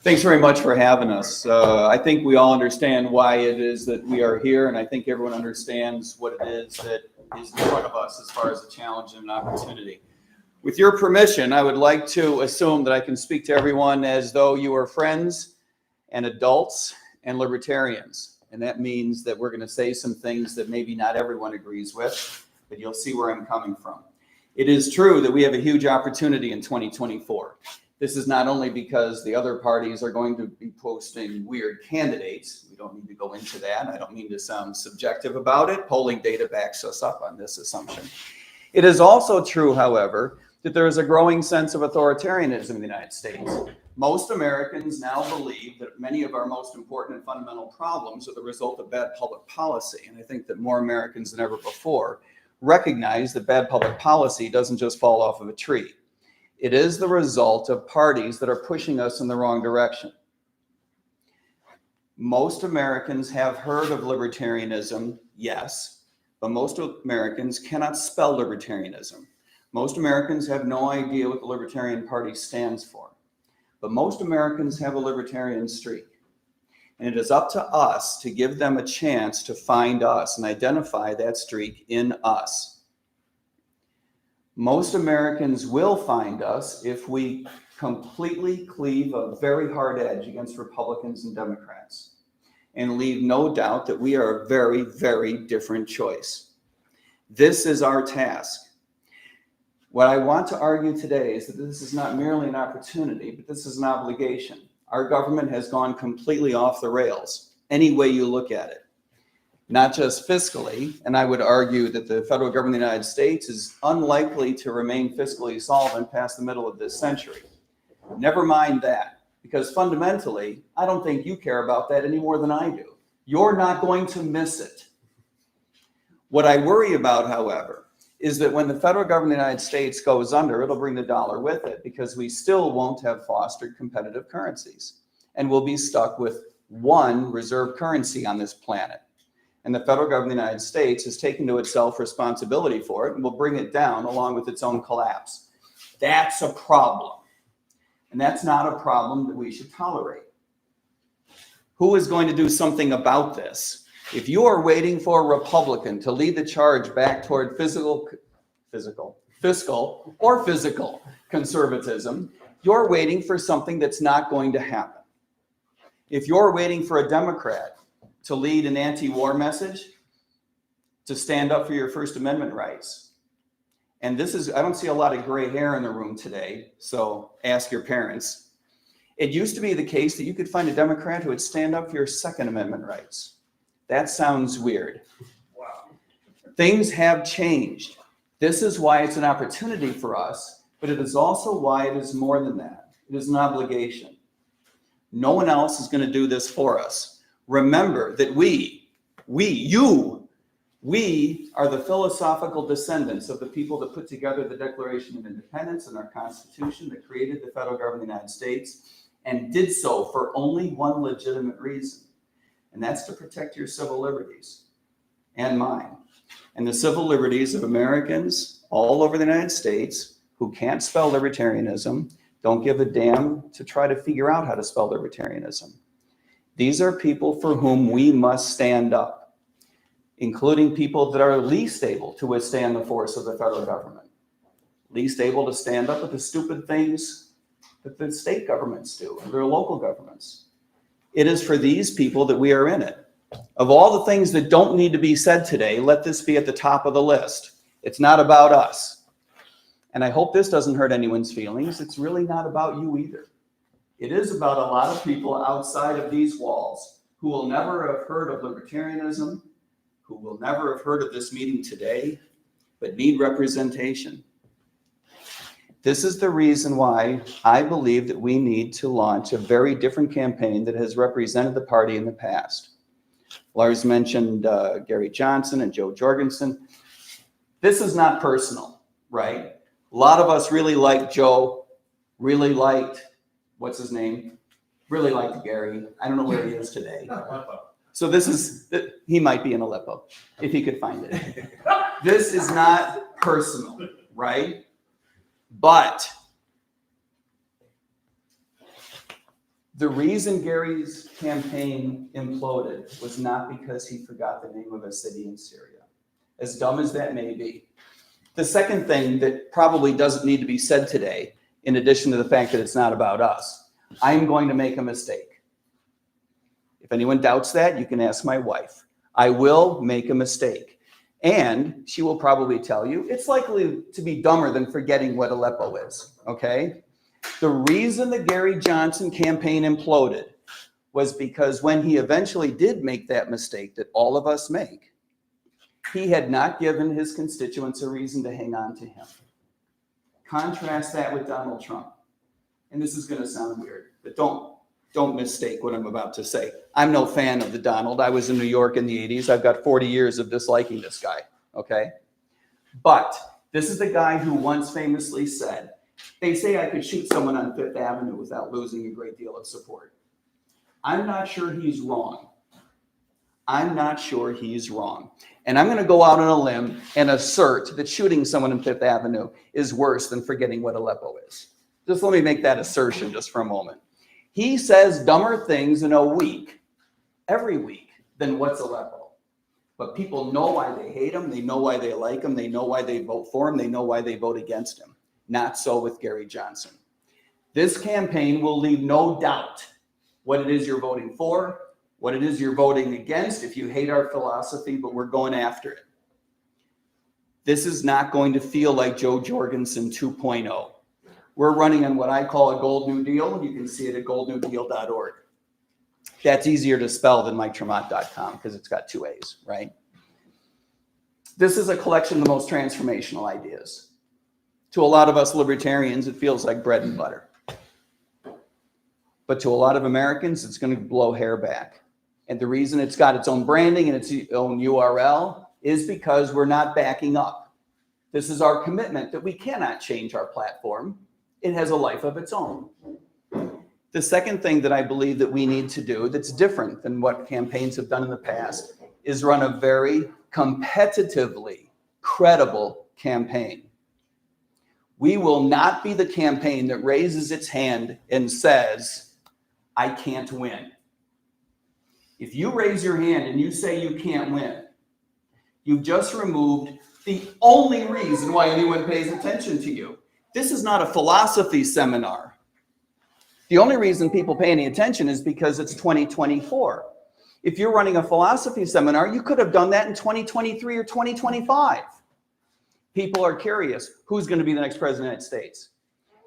Thanks very much for having us. I think we all understand why it is that we are here, and I think everyone understands what it is that is in front of us as far as a challenge and an opportunity. With your permission, I would like to assume that I can speak to everyone as though you are friends and adults and libertarians. And that means that we're going to say some things that maybe not everyone agrees with, but you'll see where I'm coming from. It is true that we have a huge opportunity in 2024. This is not only because the other parties are going to be posting weird candidates. We don't need to go into that. I don't mean to sound subjective about it. Polling data backs us up on this assumption. It is also true, however, that there is a growing sense of authoritarianism in the United States. Most Americans now believe that many of our most important and fundamental problems are the result of bad public policy. And I think that more Americans than ever before recognize that bad public policy doesn't just fall off of a tree. It is the result of parties that are pushing us in the wrong direction. Most Americans have heard of libertarianism, yes, but most Americans cannot spell libertarianism. Most Americans have no idea what the Libertarian Party stands for, but most Americans have a libertarian streak. And it is up to us to give them a chance to find us and identify that streak in us. Most Americans will find us if we completely cleave a very hard edge against Republicans and Democrats and leave no doubt that we are a very, very different choice. This is our task. What I want to argue today is that this is not merely an opportunity, but this is an obligation. Our government has gone completely off the rails, any way you look at it. Not just fiscally, and I would argue that the federal government of the United States is unlikely to remain fiscally solvent past the middle of this century. Never mind that, because fundamentally, I don't think you care about that any more than I do. You're not going to miss it. What I worry about, however, is that when the federal government of the United States goes under, it'll bring the dollar with it, because we still won't have fostered competitive currencies, and we'll be stuck with one reserve currency on this planet. And the federal government of the United States has taken to itself responsibility for it and will bring it down along with its own collapse. That's a problem. And that's not a problem that we should tolerate. Who is going to do something about this? If you are waiting for a Republican to lead the charge back toward fiscal or physical conservatism, you're waiting for something that's not going to happen. If you're waiting for a Democrat to lead an anti-war message, to stand up for your First Amendment rights. And this is, I don't see a lot of gray hair in the room today, so ask your parents. It used to be the case that you could find a Democrat who would stand up for your Second Amendment rights. That sounds weird. Wow. Things have changed. This is why it's an opportunity for us, but it is also why it is more than that. It is an obligation. No one else is going to do this for us. Remember that we are the philosophical descendants of the people that put together the Declaration of Independence and our Constitution that created the federal government of the United States, and did so for only one legitimate reason, and that's to protect your civil liberties and mine, and the civil liberties of Americans all over the United States who can't spell libertarianism, don't give a damn to try to figure out how to spell libertarianism. These are people for whom we must stand up, including people that are least able to withstand the force of the federal government, least able to stand up with the stupid things that the state governments do and their local governments. It is for these people that we are in it. Of all the things that don't need to be said today, let this be at the top of the list. It's not about us. And I hope this doesn't hurt anyone's feelings. It's really not about you either. It is about a lot of people outside of these walls who will never have heard of libertarianism, who will never have heard of this meeting today, but need representation. This is the reason why I believe that we need to launch a very different campaign that has represented the party in the past. Lars mentioned Gary Johnson and Joe Jorgensen. This is not personal, right? A lot of us really liked Joe, really liked what's his name? Really liked Gary. I don't know where he is today. So this is, he might be in Aleppo, if he could find it. This is not personal, right? But The reason Gary's campaign imploded was not because he forgot the name of a city in Syria, as dumb as that may be. The second thing that probably doesn't need to be said today, in addition to the fact that it's not about us, I'm going to make a mistake. If anyone doubts that, you can ask my wife. I will make a mistake. And she will probably tell you it's likely to be dumber than forgetting what Aleppo is, okay? The reason the Gary Johnson campaign imploded was because when he eventually did make that mistake that all of us make, he had not given his constituents a reason to hang on to him. Contrast that with Donald Trump. And this is going to sound weird, but don't mistake what I'm about to say. I'm no fan of the Donald. I was in New York in the 80s. I've got 40 years of disliking this guy, okay? But this is the guy who once famously said, they say I could shoot someone on Fifth Avenue without losing a great deal of support. I'm not sure he's wrong. I'm not sure he's wrong. And I'm going to go out on a limb and assert that shooting someone on Fifth Avenue is worse than forgetting what Aleppo is. Just let me make that assertion just for a moment. He says dumber things in a week, every week, than what's Aleppo. But people know why they hate him. They know why they like him. They know why they vote for him. They know why they vote against him. Not so with Gary Johnson. This campaign will leave no doubt what it is you're voting for, what it is you're voting against if you hate our philosophy, but we're going after it. This is not going to feel like Joe Jorgensen 2.0. We're running on what I call a Gold New Deal. You can see it at goldnewdeal.org. That's easier to spell than MikeTremont.com because it's got 2 A's, right? This is a collection of the most transformational ideas. To a lot of us libertarians, it feels like bread and butter. But to a lot of Americans, it's going to blow hair back. And the reason it's got its own branding and its own URL is because we're not backing up. This is our commitment that we cannot change our platform. It has a life of its own. The second thing that I believe that we need to do that's different than what campaigns have done in the past is run a very competitively credible campaign. We will not be the campaign that raises its hand and says, I can't win. If you raise your hand and you say you can't win, you've just removed the only reason why anyone pays attention to you. This is not a philosophy seminar. The only reason people pay any attention is because it's 2024. If you're running a philosophy seminar, you could have done that in 2023 or 2025. People are curious, who's going to be the next president of the United States?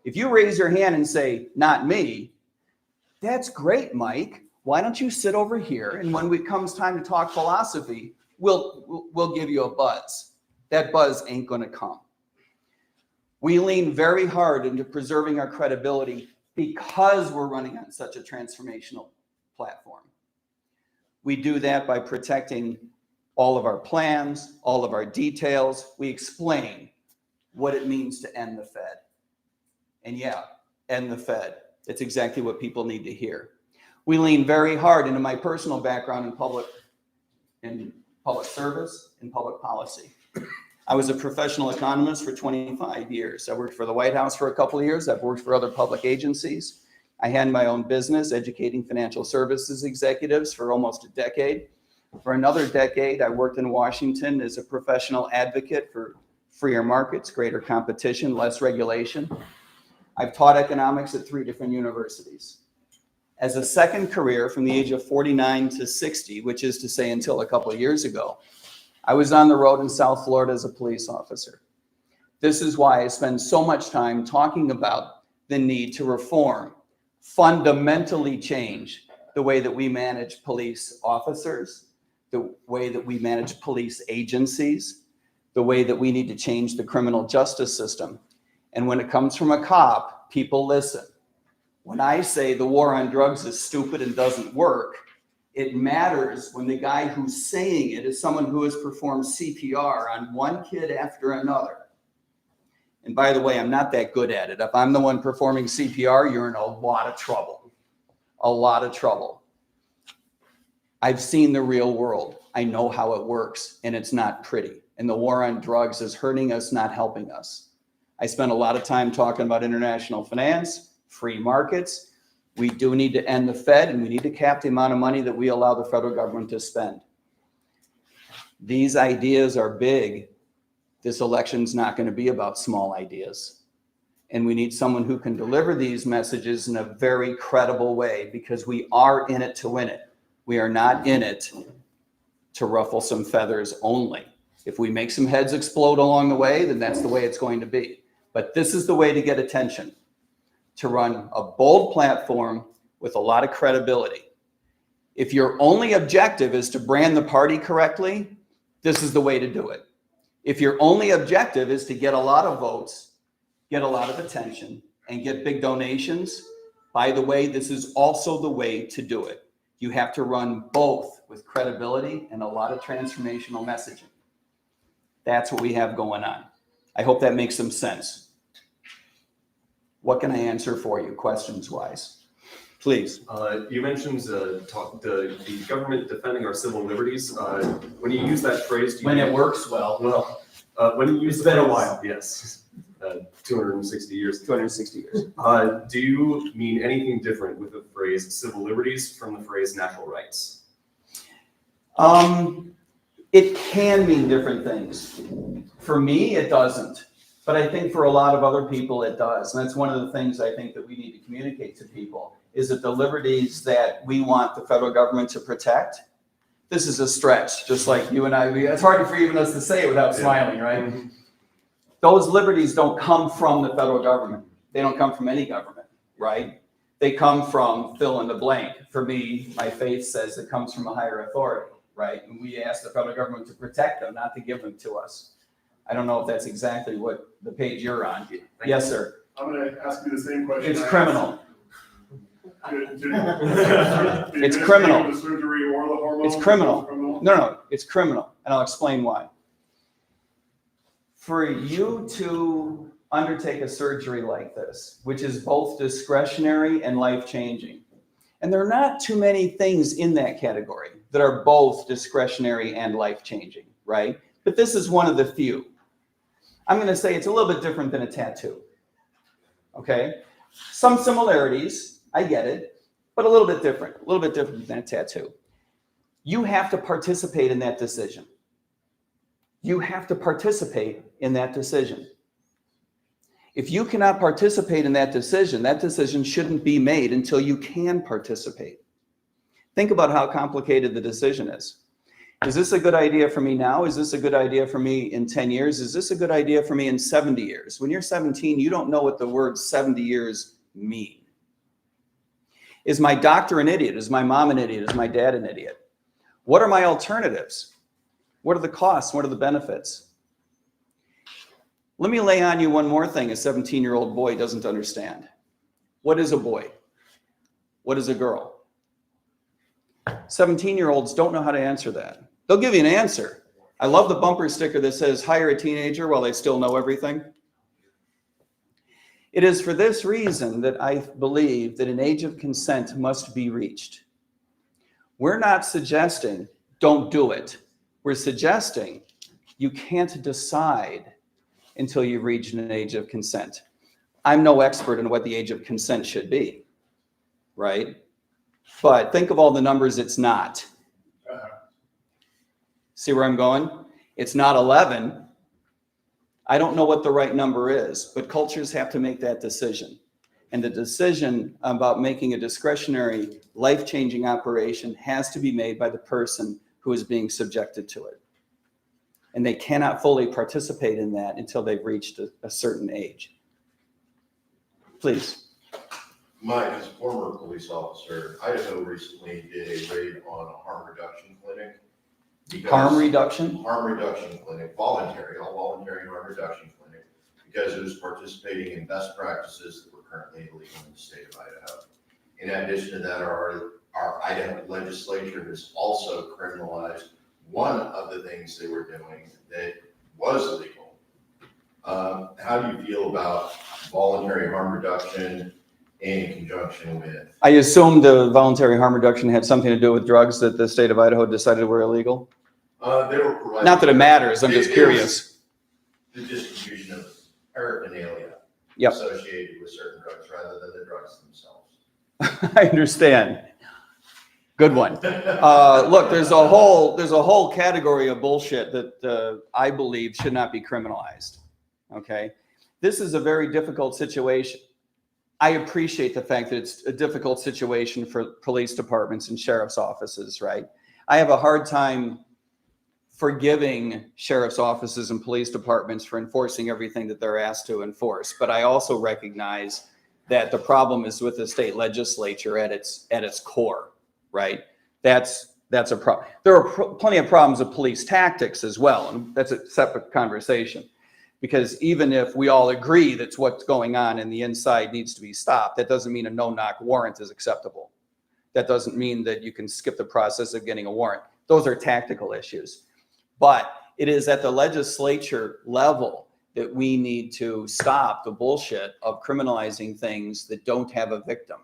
If you raise your hand and say, not me, that's great, Mike. Why don't you sit over here? And when it comes time to talk philosophy, we'll give you a buzz. That buzz ain't going to come. We lean very hard into preserving our credibility because we're running on such a transformational platform. We do that by protecting all of our plans, all of our details. We explain what it means to end the Fed. And yeah, end the Fed. It's exactly what people need to hear. We lean very hard into my personal background in public service and public policy. I was a professional economist for 25 years. I worked for the White House for a couple of years. I've worked for other public agencies. I had my own business educating financial services executives for almost a decade. For another decade, I worked in Washington as a professional advocate for freer markets, greater competition, less regulation. I've taught economics at 3 different universities. As a second career from the age of 49 to 60, which is to say until a couple of years ago, I was on the road in South Florida as a police officer. This is why I spend so much time talking about the need to reform, fundamentally change the way that we manage police officers, the way that we manage police agencies, the way that we need to change the criminal justice system. And when it comes from a cop, people listen. When I say the war on drugs is stupid and doesn't work, it matters when the guy who's saying it is someone who has performed CPR on one kid after another. And by the way, I'm not that good at it. If I'm the one performing CPR, you're in a lot of trouble. A lot of trouble. I've seen the real world. I know how it works, and it's not pretty. And the war on drugs is hurting us, not helping us. I spent a lot of time talking about international finance, free markets. We do need to end the Fed, and we need to cap the amount of money that we allow the federal government to spend. These ideas are big. This election's not going to be about small ideas. And we need someone who can deliver these messages in a very credible way, because we are in it to win it. We are not in it to ruffle some feathers only. If we make some heads explode along the way, then that's the way it's going to be. But this is the way to get attention, to run a bold platform with a lot of credibility. If your only objective is to brand the party correctly, this is the way to do it. If your only objective is to get a lot of votes, get a lot of attention, and get big donations, by the way, this is also the way to do it. You have to run both with credibility and a lot of transformational messaging. That's what we have going on. I hope that makes some sense. What can I answer for you, questions-wise? Please. You mentioned the government defending our civil liberties. When you use that phrase, When it works well. When you use It's been a while. Yes, 260 years. 260 years. Do you mean anything different with the phrase civil liberties from the phrase natural rights? It can mean different things. For me, it doesn't. But I think for a lot of other people, it does. And that's one of the things I think that we need to communicate to people, is that the liberties that we want the federal government to protect, this is a stretch, just like you and I, it's hard for even us to say it without smiling, right? Mm-hmm. Those liberties don't come from the federal government. They don't come from any government, right? They come from fill in the blank. For me, my faith says it comes from a higher authority, right? And we ask the federal government to protect them, not to give them to us. I don't know if that's exactly what the page you're on. Yes, sir. I'm going to ask you the same question. It's criminal. It's criminal. The surgery or the hormone? It's criminal. No, it's criminal, and I'll explain why. For you to undertake a surgery like this, which is both discretionary and life-changing, and there are not too many things in that category that are both discretionary and life-changing, right? But this is one of the few. I'm going to say it's a little bit different than a tattoo. Okay? Some similarities, I get it, but a little bit different than a tattoo. You have to participate in that decision. You have to participate in that decision. If you cannot participate in that decision shouldn't be made until you can participate. Think about how complicated the decision is. Is this a good idea for me now? Is this a good idea for me in 10 years? Is this a good idea for me in 70 years? When you're 17, you don't know what the word 70 years mean. Is my doctor an idiot? Is my mom an idiot? Is my dad an idiot? What are my alternatives? What are the costs? What are the benefits? Let me lay on you one more thing a 17-year-old boy doesn't understand. What is a boy? What is a girl? 17-year-olds don't know how to answer that. They'll give you an answer. I love the bumper sticker that says, hire a teenager while they still know everything. It is for this reason that I believe that an age of consent must be reached. We're not suggesting don't do it. We're suggesting you can't decide until you've reached an age of consent. I'm no expert in what the age of consent should be, right? But think of all the numbers it's not. See where I'm going? It's not 11. I don't know what the right number is, but cultures have to make that decision. And the decision about making a discretionary, life-changing operation has to be made by the person who is being subjected to it. And they cannot fully participate in that until they've reached a certain age. Please. Mike, as a former police officer, Idaho recently did a raid on a harm reduction clinic. Harm reduction? Harm reduction clinic, voluntary, all voluntary harm reduction clinic, because it was participating in best practices that were currently illegal in the state of Idaho. In addition to that, our Idaho legislature has also criminalized one of the things they were doing that was illegal. How do you feel about voluntary harm reduction in conjunction with? I assume the voluntary harm reduction had something to do with drugs that the state of Idaho decided were illegal? They were providing. Not that it matters, I'm just curious. The distribution of paraphernalia Yep. associated with certain drugs rather than the drugs themselves. I understand. Good one. Look, there's a whole category of bullshit that I believe should not be criminalized. Okay, this is a very difficult situation. I appreciate the fact that it's a difficult situation for police departments and sheriff's offices, right? I have a hard time forgiving sheriff's offices and police departments for enforcing everything that they're asked to enforce, but I also recognize that the problem is with the state legislature at its core. Right? That's a problem. There are plenty of problems with police tactics as well, and that's a separate conversation. Because even if we all agree that's what's going on and the inside needs to be stopped, that doesn't mean a no-knock warrant is acceptable. That doesn't mean that you can skip the process of getting a warrant. Those are tactical issues. But it is at the legislature level that we need to stop the bullshit of criminalizing things that don't have a victim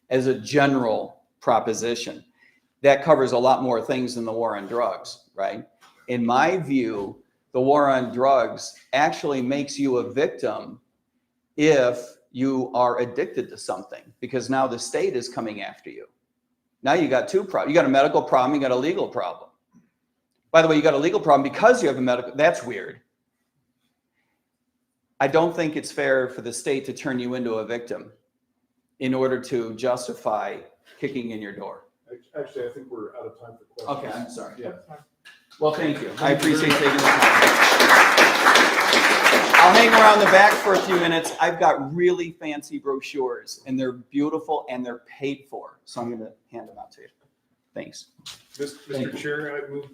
as a general proposition. That covers a lot more things than the war on drugs, right? In my view, the war on drugs actually makes you a victim if you are addicted to something, because now the state is coming after you. Now you got two problems. You got a medical problem, you got a legal problem. By the way, you got a legal problem because you have a medical, that's weird. I don't think it's fair for the state to turn you into a victim in order to justify kicking in your door. Actually, I think we're out of time for questions. Okay, I'm sorry. Yeah. Well, thank you. I appreciate taking the time. I'll hang around the back for a few minutes. I've got really fancy brochures, and they're beautiful and they're paid for. So I'm going to hand them out to you. Thanks. Mr. Chair, I move